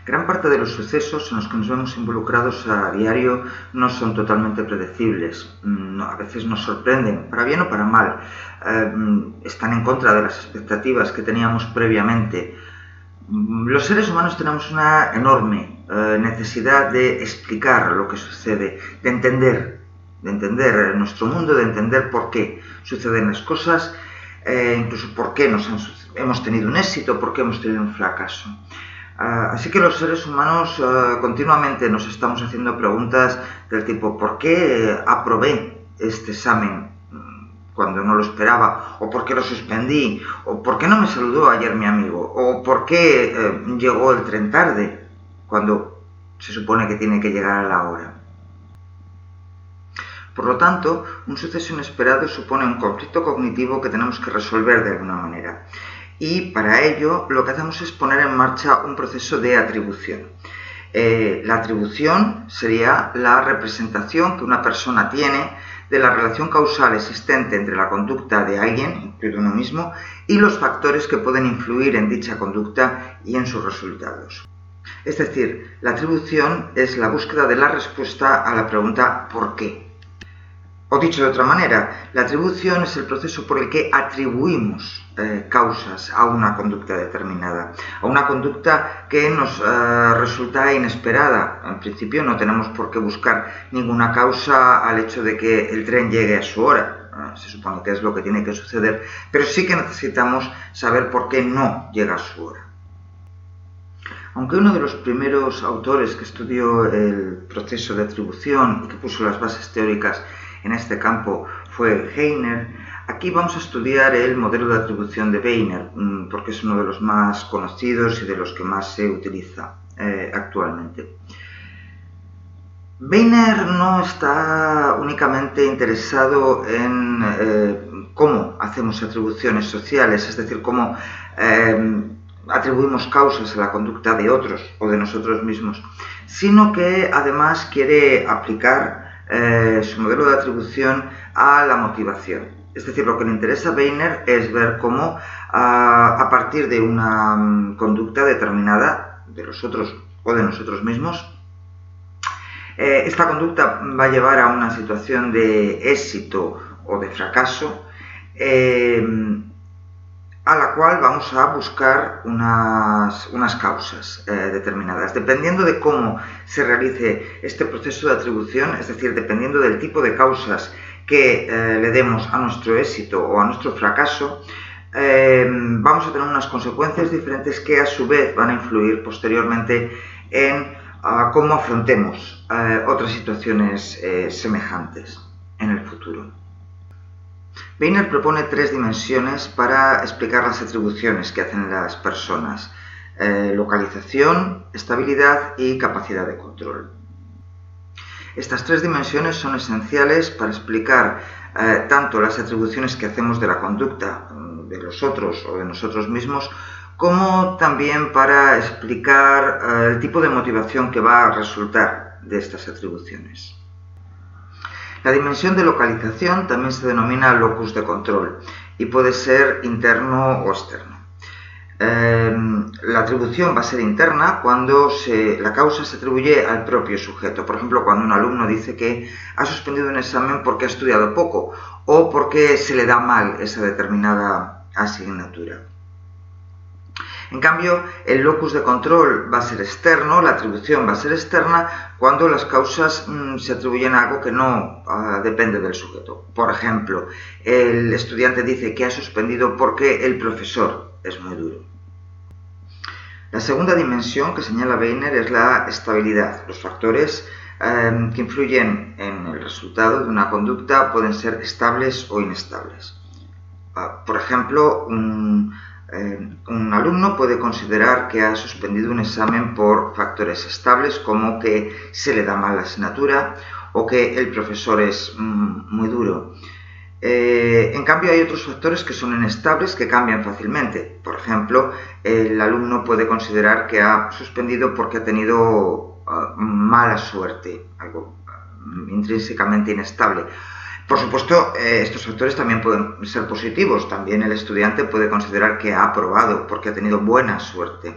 Gran parte de los sucesos en los que nos vemos involucrados a diario no son totalmente predecibles. A veces nos sorprenden, para bien o para mal. Están en contra de las expectativas que teníamos previamente. Los seres humanos tenemos una enorme necesidad de explicar lo que sucede, de entender nuestro mundo, de entender por qué suceden las cosas, incluso por qué hemos tenido un éxito, por qué hemos tenido un fracaso. Así que los seres humanos continuamente nos estamos haciendo preguntas del tipo ¿por qué aprobé este examen cuando no lo esperaba? ¿O por qué lo suspendí? ¿O por qué no me saludó ayer mi amigo? ¿O por qué llegó el tren tarde cuando se supone que tiene que llegar a la hora? Por lo tanto, un suceso inesperado supone un conflicto cognitivo que tenemos que resolver de alguna manera. Y para ello lo que hacemos es poner en marcha un proceso de atribución. La atribución sería la representación que una persona tiene de la relación causal existente entre la conducta de alguien, incluido uno mismo, y los factores que pueden influir en dicha conducta y en sus resultados. Es decir, la atribución es la búsqueda de la respuesta a la pregunta ¿por qué? O dicho de otra manera, la atribución es el proceso por el que atribuimos causas a una conducta determinada, a una conducta que nos resulta inesperada. En principio no tenemos por qué buscar ninguna causa al hecho de que el tren llegue a su hora. Se supone que es lo que tiene que suceder, pero sí que necesitamos saber por qué no llega a su hora. Aunque uno de los primeros autores que estudió el proceso de atribución y que puso las bases teóricas en este campo fue Heiner, aquí vamos a estudiar el modelo de atribución de Weiner, porque es uno de los más conocidos y de los que más se utiliza actualmente. Weiner no está únicamente interesado en cómo hacemos atribuciones sociales, es decir, cómo atribuimos causas a la conducta de otros o de nosotros mismos, sino que además quiere aplicar su modelo de atribución a la motivación. Es decir, lo que le interesa a Weiner es ver cómo a partir de una conducta determinada de los otros o de nosotros mismos, esta conducta va a llevar a una situación de éxito o de fracaso, a la cual vamos a buscar unas causas determinadas. Dependiendo de cómo se realice este proceso de atribución, es decir, dependiendo del tipo de causas que le demos a nuestro éxito o a nuestro fracaso, vamos a tener unas consecuencias diferentes que a su vez van a influir posteriormente en cómo afrontemos otras situaciones semejantes en el futuro. Weiner propone 3 dimensiones para explicar las atribuciones que hacen las personas: localización, estabilidad y capacidad de control. Estas 3 dimensiones son esenciales para explicar tanto las atribuciones que hacemos de la conducta de los otros o de nosotros mismos, como también para explicar el tipo de motivación que va a resultar de estas atribuciones. La dimensión de localización también se denomina locus de control y puede ser interno o externo. La atribución va a ser interna cuando la causa se atribuye al propio sujeto. Por ejemplo, cuando un alumno dice que ha suspendido un examen porque ha estudiado poco o porque se le da mal esa determinada asignatura. En cambio, el locus de control va a ser externo, la atribución va a ser externa cuando las causas se atribuyen a algo que no depende del sujeto. Por ejemplo, el estudiante dice que ha suspendido porque el profesor es muy duro. La segunda dimensión que señala Weiner es la estabilidad. Los factores que influyen en el resultado de una conducta pueden ser estables o inestables. Por ejemplo, un alumno puede considerar que ha suspendido un examen por factores estables, como que se le da mal la asignatura o que el profesor es muy duro. En cambio, hay otros factores que son inestables, que cambian fácilmente. Por ejemplo, el alumno puede considerar que ha suspendido porque ha tenido mala suerte, algo intrínsecamente inestable. Por supuesto, estos factores también pueden ser positivos. También el estudiante puede considerar que ha aprobado porque ha tenido buena suerte.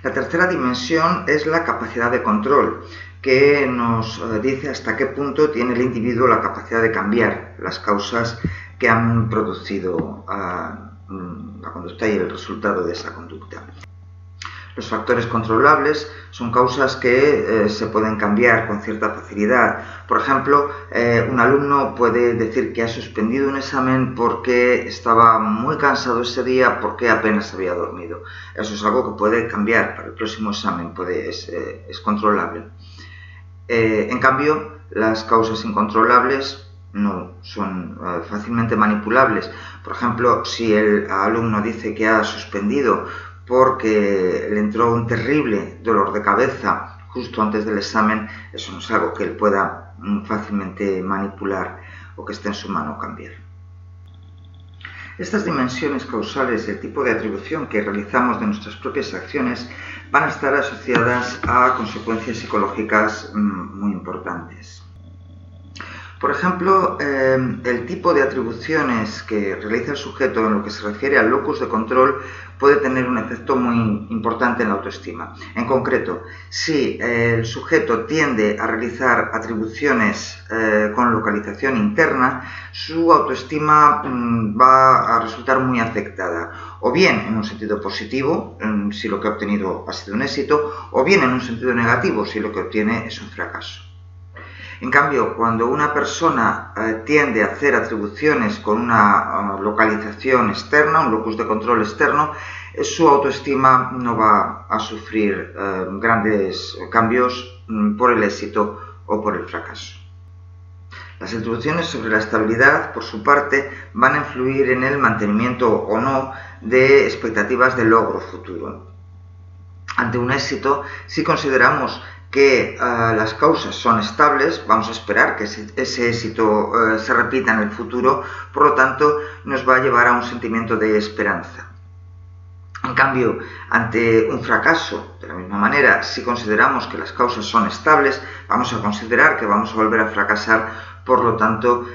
La tercera dimensión es la capacidad de control, que nos dice hasta qué punto tiene el individuo la capacidad de cambiar las causas que han producido la conducta y el resultado de esa conducta. Los factores controlables son causas que se pueden cambiar con cierta facilidad. Por ejemplo, un alumno puede decir que ha suspendido un examen porque estaba muy cansado ese día, porque apenas había dormido. Eso es algo que puede cambiar para el próximo examen, es controlable. En cambio, las causas incontrolables no son fácilmente manipulables. Por ejemplo, si el alumno dice que ha suspendido porque le entró un terrible dolor de cabeza justo antes del examen, eso no es algo que él pueda fácilmente manipular o que esté en su mano cambiar. Estas dimensiones causales y el tipo de atribución que realizamos de nuestras propias acciones van a estar asociadas a consecuencias psicológicas muy importantes. Por ejemplo, el tipo de atribuciones que realiza el sujeto en lo que se refiere al locus de control puede tener un efecto muy importante en la autoestima. En concreto, si el sujeto tiende a realizar atribuciones con localización interna, su autoestima va a resultar muy afectada, o bien en un sentido positivo, si lo que ha obtenido ha sido un éxito, o bien en un sentido negativo, si lo que obtiene es un fracaso. En cambio, cuando una persona tiende a hacer atribuciones con una localización externa, un locus de control externo, su autoestima no va a sufrir grandes cambios por el éxito o por el fracaso. Las atribuciones sobre la estabilidad, por su parte, van a influir en el mantenimiento o no de expectativas de logro futuro. Ante un éxito, si consideramos que las causas son estables, vamos a esperar que ese éxito se repita en el futuro, por lo tanto nos va a llevar a un sentimiento de esperanza. En cambio, ante un fracaso, de la misma manera, si consideramos que las causas son estables, vamos a considerar que vamos a volver a fracasar, por lo tanto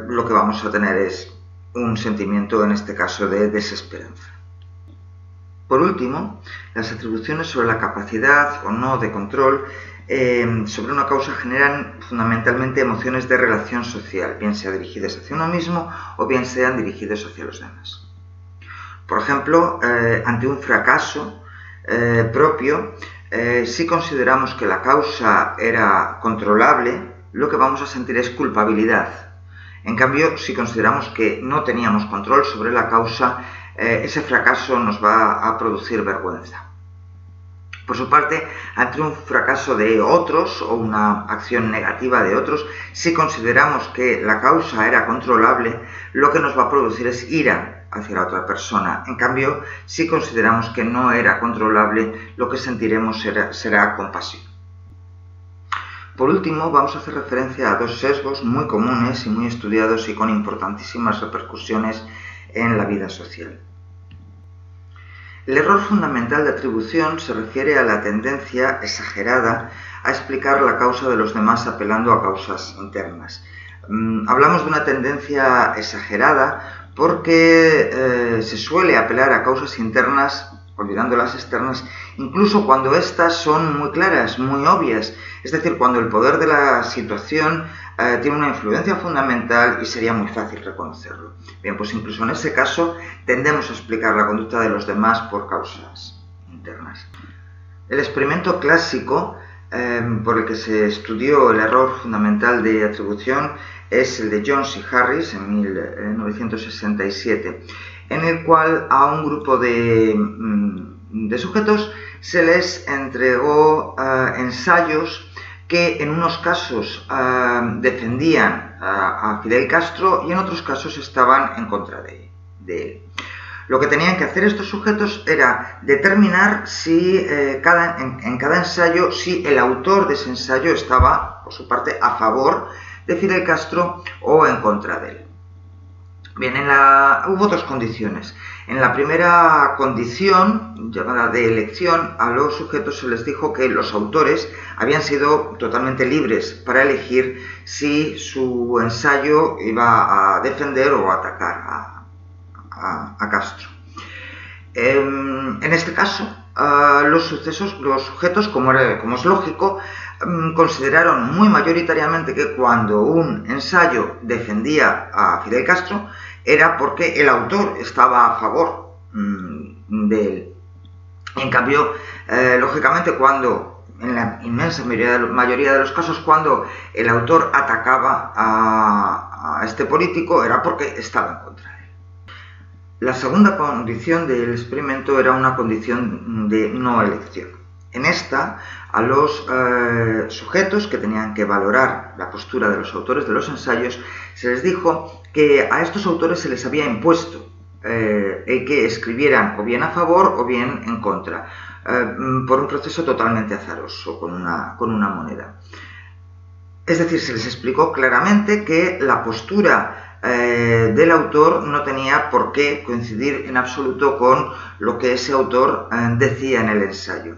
lo que vamos a tener es un sentimiento, en este caso, de desesperanza. Por último, las atribuciones sobre la capacidad o no de control sobre una causa generan fundamentalmente emociones de relación social, bien sean dirigidas hacia uno mismo o bien sean dirigidas hacia los demás. Por ejemplo, ante un fracaso propio, si consideramos que la causa era controlable, lo que vamos a sentir es culpabilidad. En cambio, si consideramos que no teníamos control sobre la causa, ese fracaso nos va a producir vergüenza. Por su parte, ante un fracaso de otros o una acción negativa de otros, si consideramos que la causa era controlable, lo que nos va a producir es ira hacia la otra persona. En cambio, si consideramos que no era controlable, lo que sentiremos será compasión. Por último, vamos a hacer referencia a dos sesgos muy comunes y muy estudiados y con importantísimas repercusiones en la vida social. El error fundamental de atribución se refiere a la tendencia exagerada a explicar la causa de los demás apelando a causas internas. Hablamos de una tendencia exagerada porque se suele apelar a causas internas olvidando las externas, incluso cuando éstas son muy claras, muy obvias, es decir, cuando el poder de la situación tiene una influencia fundamental y sería muy fácil reconocerlo. Bien, pues incluso en ese caso tendemos a explicar la conducta de los demás por causas internas. El experimento clásico por el que se estudió el error fundamental de atribución es el de Jones y Harris en 1967, en el cual a un grupo de sujetos se les entregó ensayos que en unos casos defendían a Fidel Castro y en otros casos estaban en contra de él. Lo que tenían que hacer estos sujetos era determinar si en cada ensayo si el autor de ese ensayo estaba, por su parte, a favor de Fidel Castro o en contra de él. Bien, hubo dos condiciones. En la primera condición, llamada de elección, a los sujetos se les dijo que los autores habían sido totalmente libres para elegir si su ensayo iba a defender o a atacar a Castro. En este caso, los sujetos, como es lógico, consideraron muy mayoritariamente que cuando un ensayo defendía a Fidel Castro era porque el autor estaba a favor de él. En cambio, lógicamente, en la inmensa mayoría de los casos, cuando el autor atacaba a este político, era porque estaba en contra de él. La segunda condición del experimento era una condición de no elección. En esta, a los sujetos que tenían que valorar la postura de los autores de los ensayos, se les dijo que a estos autores se les había impuesto el que escribieran o bien a favor o bien en contra, por un proceso totalmente azaroso, con una moneda. Es decir, se les explicó claramente que la postura del autor no tenía por qué coincidir en absoluto con lo que ese autor decía en el ensayo.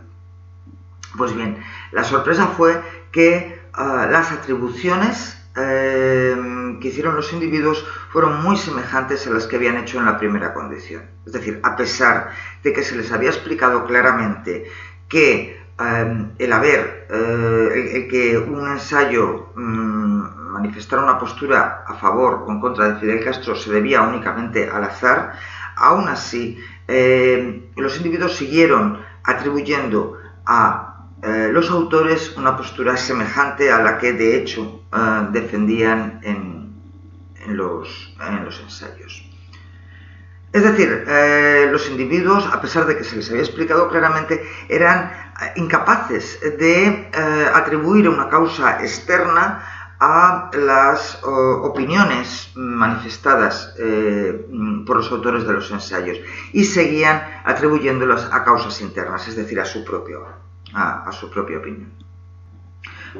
Pues bien, la sorpresa fue que las atribuciones que hicieron los individuos fueron muy semejantes a las que habían hecho en la primera condición. Es decir, a pesar de que se les había explicado claramente que el que un ensayo manifestara una postura a favor o en contra de Fidel Castro se debía únicamente al azar, aún así los individuos siguieron atribuyendo a los autores una postura semejante a la que de hecho defendían en los ensayos. Es decir, los individuos, a pesar de que se les había explicado claramente, eran incapaces de atribuir una causa externa a las opiniones manifestadas por los autores de los ensayos y seguían atribuyéndolas a causas internas, es decir, a su propia opinión.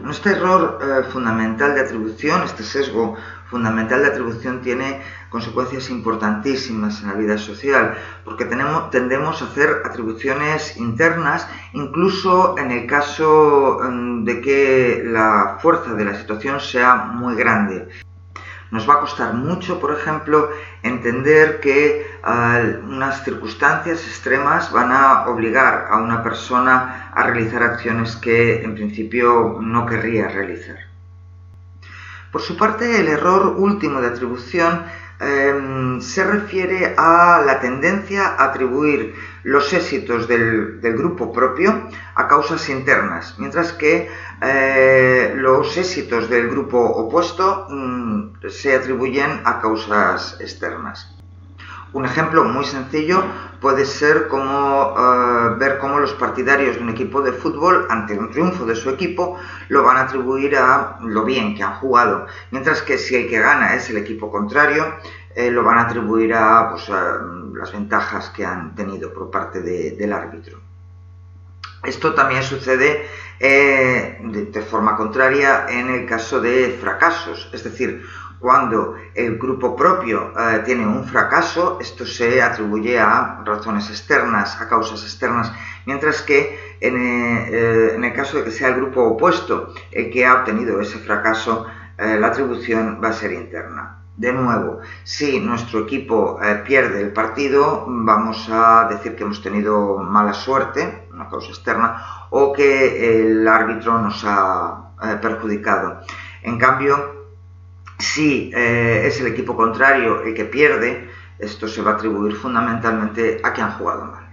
Este error fundamental de atribución, este sesgo fundamental de atribución, tiene consecuencias importantísimas en la vida social, porque tendemos a hacer atribuciones internas, incluso en el caso de que la fuerza de la situación sea muy grande. Nos va a costar mucho, por ejemplo, entender que unas circunstancias extremas van a obligar a una persona a realizar acciones que en principio no querría realizar. Por su parte, el error último de atribución se refiere a la tendencia a atribuir los éxitos del grupo propio a causas internas, mientras que los éxitos del grupo opuesto se atribuyen a causas externas. Un ejemplo muy sencillo puede ser ver cómo los partidarios de un equipo de fútbol, ante un triunfo de su equipo, lo van a atribuir a lo bien que han jugado, mientras que si el que gana es el equipo contrario, lo van a atribuir a las ventajas que han tenido por parte del árbitro. Esto también sucede de forma contraria en el caso de fracasos, es decir, cuando el grupo propio tiene un fracaso, esto se atribuye a razones externas, a causas externas, mientras que en el caso de que sea el grupo opuesto el que ha obtenido ese fracaso, la atribución va a ser interna. De nuevo, si nuestro equipo pierde el partido, vamos a decir que hemos tenido mala suerte, una causa externa, o que el árbitro nos ha perjudicado. En cambio, si es el equipo contrario el que pierde, esto se va a atribuir fundamentalmente a que han jugado mal.